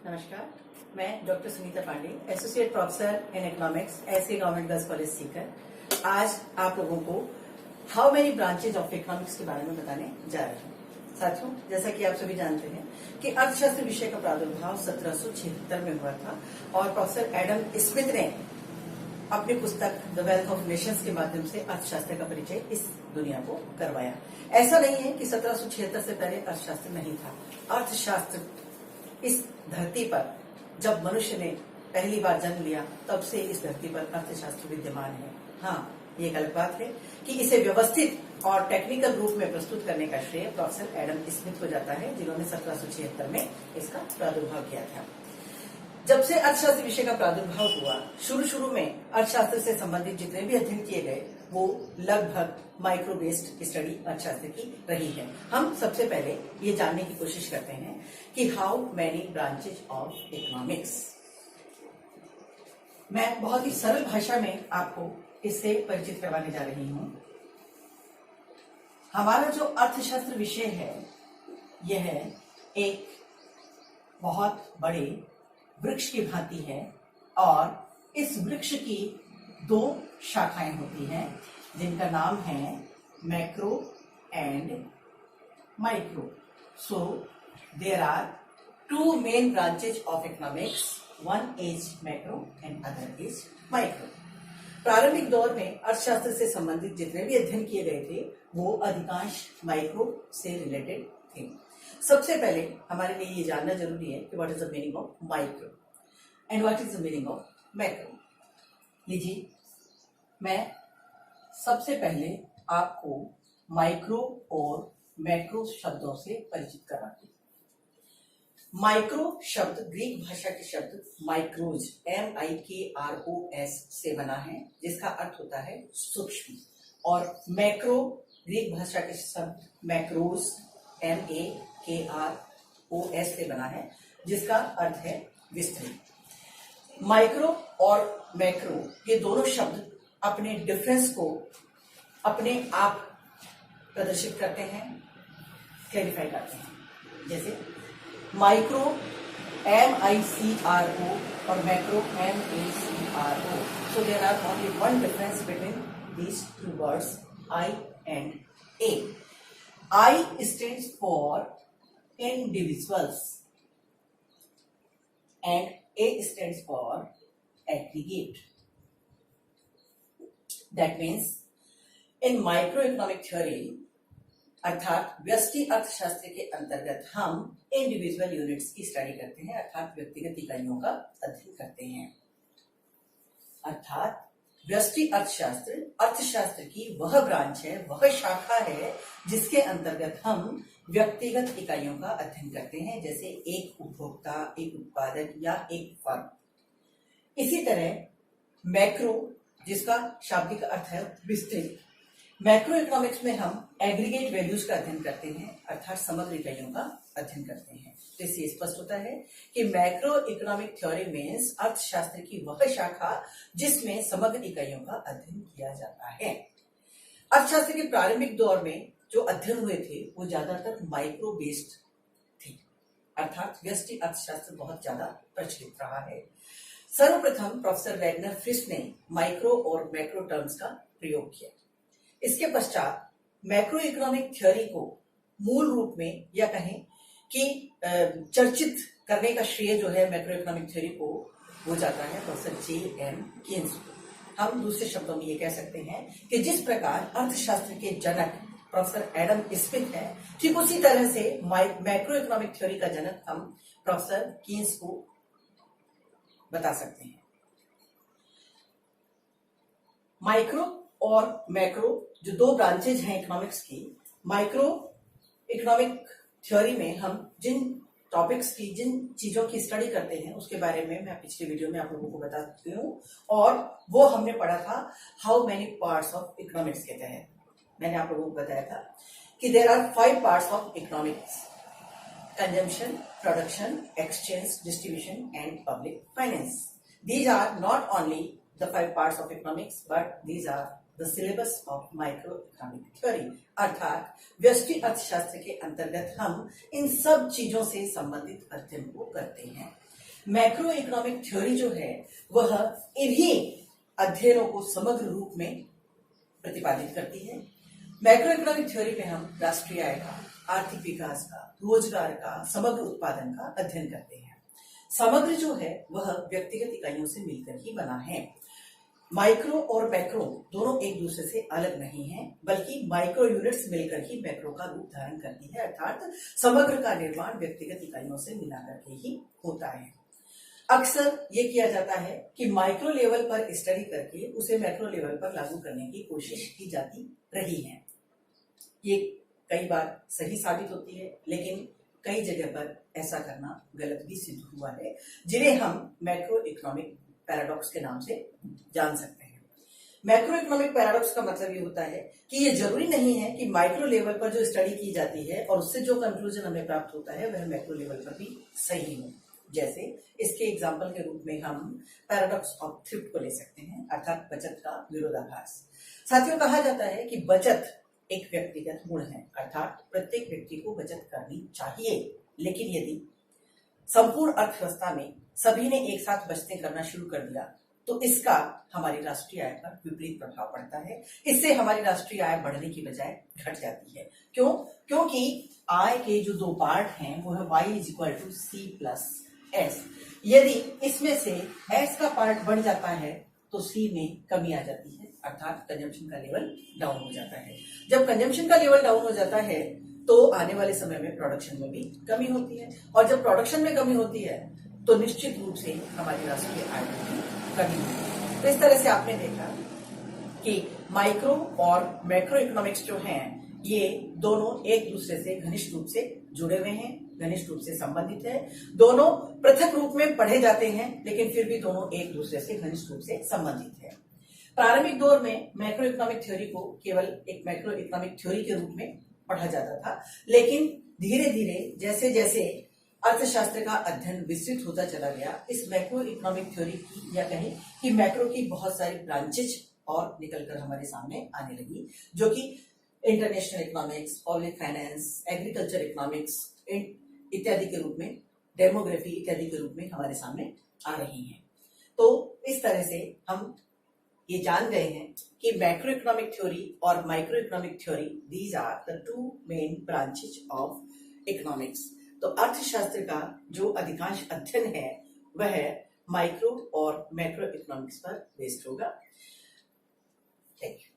नमस्कार, मैं doctor Sunita Pandey, associate professor in economics, SA government girls college Sikar. आज आप लोगों को how many branches of economics के बारे में बताने जा रही हूँ। साथियों, जैसा कि आप सभी जानते हैं कि अर्थशास्त्र विषय का प्रादुर्भाव 1776 में हुआ था और प्रोफेसर एडम स्मिथ ने अपनी पुस्तक द वेल्थ ऑफ नेशंस के माध्यम से अर्थशास्त्र का परिचय इस दुनिया को करवाया। ऐसा नहीं है कि 1776 से पहले अर्थशास्त्र नहीं था। अर्थशास्त्र इस धरती पर जब मनुष्य ने पहली बार जन्म लिया तब से इस धरती पर अर्थशास्त्र विद्यमान है। हाँ, ये गलत बात है कि इसे व्यवस्थित और टेक्निकल रूप में प्रस्तुत करने का श्रेय प्रोफेसर एडम स्मिथ को जाता है, जिन्होंने 1776 में इसका प्रादुर्भाव किया था। जब से अर्थशास्त्र विषय का प्रादुर्भाव हुआ, शुरू में अर्थशास्त्र से संबंधित जितने भी अध्ययन किए गए वो लगभग माइक्रो बेस्ड स्टडी अर्थशास्त्र की रही है। हम सबसे पहले ये जानने की कोशिश करते हैं कि how many branches of economics. मैं बहुत ही सरल भाषा में आपको इससे परिचित करवाने जा रही हूं। हमारा जो अर्थशास्त्र विषय है यह एक बहुत बड़े वृक्ष की भांति है और इस वृक्ष की दो शाखाएं होती हैं जिनका नाम है macro and micro. So there are two main branches of economics, one is macro and other is micro. प्रारंभिक दौर में अर्थशास्त्र से संबंधित जितने भी अध्ययन किए गए थे वो अधिकांश माइक्रो से रिलेटेड थे। सबसे पहले हमारे लिए ये जानना जरूरी है कि what is the meaning of micro and what is the meaning of macro. लीजिए, मैं सबसे पहले आपको माइक्रो और मैक्रो शब्दों से परिचित कराती हूँ। माइक्रो शब्द ग्रीक भाषा के शब्द माइक्रोज MIKROS से बना है, जिसका अर्थ होता है सूक्ष्म, और मैक्रो ग्रीक भाषा के शब्द मैक्रोज MAKROS से बना है, जिसका अर्थ है विस्तृत। माइक्रो और मैक्रो ये दोनों शब्द अपने डिफरेंस को अपने आप प्रदर्शित करते हैं, क्लैरिफाई करते हैं। जैसे माइक्रो MICRO और macro MACRO। So there are only one difference between these two words, I and A. I stands for individuals and A stands for aggregate. That means in microeconomic theory, अर्थात व्यष्टि अर्थशास्त्र के अंतर्गत हम individual units की study करते हैं, अर्थात व्यक्तिगत इकाइयों का अध्ययन करते हैं। अर्थात व्यष्टि अर्थशास्त्र अर्थशास्त्र की वह ब्रांच है, वह शाखा है जिसके अंतर्गत हम व्यक्तिगत इकाइयों का अध्ययन करते हैं, जैसे एक उपभोक्ता, एक उत्पादक या एक फर्म। इसी तरह मैक्रो, जिसका शाब्दिक अर्थ है विस्तृत, मैक्रो इकोनॉमिक्स में हम एग्रीगेट वैल्यूज का अध्ययन करते हैं, अर्थात समग्र इकाइयों का अध्ययन करते हैं। तो इससे स्पष्ट होता है कि मैक्रो इकोनॉमिक थ्योरी मीन्स अर्थशास्त्र की वह शाखा जिसमें समग्र इकाइयों का अध्ययन किया जाता है। अर्थशास्त्र के प्रारंभिक दौर में जो अध्ययन हुए थे वो ज्यादातर माइक्रो बेस्ड थे, अर्थात व्यष्टि अर्थशास्त्र बहुत ज्यादा प्रचलित रहा है। सर्वप्रथम प्रोफेसर वैगनर फ्रिश ने माइक्रो और मैक्रो टर्म्स का प्रयोग किया। इसके पश्चात मैक्रो इकोनॉमिक थ्योरी को मूल रूप में या कहें कि चर्चित करने का श्रेय जो है मैक्रो इकोनॉमिक थ्योरी को हो जाता है प्रोफेसर J.M. कीन्स को। हम दूसरे शब्दों में ये कह सकते हैं कि जिस प्रकार अर्थशास्त्र के जनक प्रोफेसर एडम स्मिथ है, ठीक उसी तरह से मैक्रो इकोनॉमिक थ्योरी का जनक हम प्रोफेसर कीन्स को बता सकते हैं। माइक्रो और मैक्रो जो दो ब्रांचेज हैं इकोनॉमिक्स की, माइक्रो इकोनॉमिक थ्योरी में हम जिन टॉपिक्स की, जिन चीजों की स्टडी करते हैं उसके बारे में मैं पिछले वीडियो में आप लोगों को बता चुकी हूँ, और वो हमने पढ़ा था how many parts of economics के तहत। मैंने आप लोगों को बताया था कि there are 5 parts of economics: consumption, production, exchange, distribution and public finance. These are not only the 5 parts of economics, but these are the syllabus of microeconomic theory। अर्थात व्यष्टि अर्थशास्त्र के अंतर्गत हम इन सब चीजों से संबंधित अध्ययन को करते हैं। मैक्रो इकोनॉमिक थ्योरी जो है वह इन्हीं अध्ययनों को समग्र रूप में प्रतिपादित करती है। मैक्रो इकोनॉमिक थ्योरी में हम राष्ट्रीय आय का, आर्थिक विकास का, रोजगार का, समग्र उत्पादन का अध्ययन करते हैं। समग्र जो है वह व्यक्तिगत इकाइयों से मिलकर ही बना है। माइक्रो और मैक्रो दोनों एक दूसरे से अलग नहीं हैं, बल्कि माइक्रो यूनिट्स मिलकर ही मैक्रो का रूप धारण करती है, अर्थात समग्र का निर्माण व्यक्तिगत इकाइयों से मिलाकर के ही होता है। अक्सर ये किया जाता है कि माइक्रो लेवल पर स्टडी करके उसे मैक्रो लेवल पर लागू करने की कोशिश की जाती रही है। ये कई बार सही साबित होती है, लेकिन कई जगह पर ऐसा करना गलत भी सिद्ध हुआ है, जिन्हें हम मैक्रो इकोनॉमिक पैराडॉक्स के नाम से जान सकते हैं। मैक्रो इकोनॉमिक पैराडॉक्स का मतलब ये होता है कि ये जरूरी नहीं है कि माइक्रो लेवल पर जो स्टडी की जाती है और उससे जो कंक्लूजन हमें प्राप्त होता है वह मैक्रो लेवल पर भी सही हो। जैसे इसके एग्जाम्पल के रूप में हम पैराडॉक्स ऑफ थ्रिफ्ट को ले सकते हैं, अर्थात बचत का विरोधाभास। साथियों, कहा जाता है कि बचत एक व्यक्तिगत गुण है, अर्थात प्रत्येक व्यक्ति को बचत करनी चाहिए, लेकिन यदि संपूर्ण अर्थव्यवस्था में सभी ने एक साथ बचतें करना शुरू कर दिया तो इसका हमारी राष्ट्रीय आय पर विपरीत प्रभाव पड़ता है। इससे हमारी राष्ट्रीय आय बढ़ने की बजाय घट जाती है। क्यों? क्योंकि आय के जो दो पार्ट हैं वो है y = c + s। यदि इसमें से s का पार्ट बढ़ जाता है तो c में कमी आ जाती है, अर्थात कंजम्पशन का लेवल डाउन हो जाता है। जब कंजम्पशन का लेवल डाउन हो जाता है तो आने वाले समय में प्रोडक्शन में भी कमी होती है, और जब प्रोडक्शन में कमी होती है तो निश्चित रूप से हमारी राष्ट्रीय आय में भी कमी होती है। तो इस तरह से आपने देखा कि माइक्रो और मैक्रो इकोनॉमिक्स जो हैं ये दोनों एक दूसरे से घनिष्ठ रूप से जुड़े हुए हैं, घनिष्ठ रूप से संबंधित है। दोनों पृथक रूप में पढ़े जाते हैं, लेकिन फिर भी दोनों एक दूसरे से घनिष्ठ रूप से संबंधित है। प्रारंभिक दौर में मैक्रो इकोनॉमिक थ्योरी को केवल एक मैक्रो इकोनॉमिक थ्योरी के रूप में पढ़ा जाता था, लेकिन धीरे धीरे जैसे जैसे अर्थशास्त्र का अध्ययन विस्तृत होता चला गया, इस मैक्रो इकोनॉमिक थ्योरी की या कहें कि मैक्रो की बहुत सारी ब्रांचेज और निकलकर हमारे सामने आने लगी, जो कि international economics, public finance, agriculture economics इत्यादि के रूप में, डेमोग्राफी इत्यादि के रूप में हमारे सामने आ रही हैं। तो इस तरह से हम ये जान गए हैं कि मैक्रो इकोनॉमिक थ्योरी और micro economic theory, these are the two main branches of economics. तो अर्थशास्त्र का जो अधिकांश अध्ययन है वह माइक्रो और मैक्रो इकोनॉमिक्स पर बेस्ड होगा। Thank you.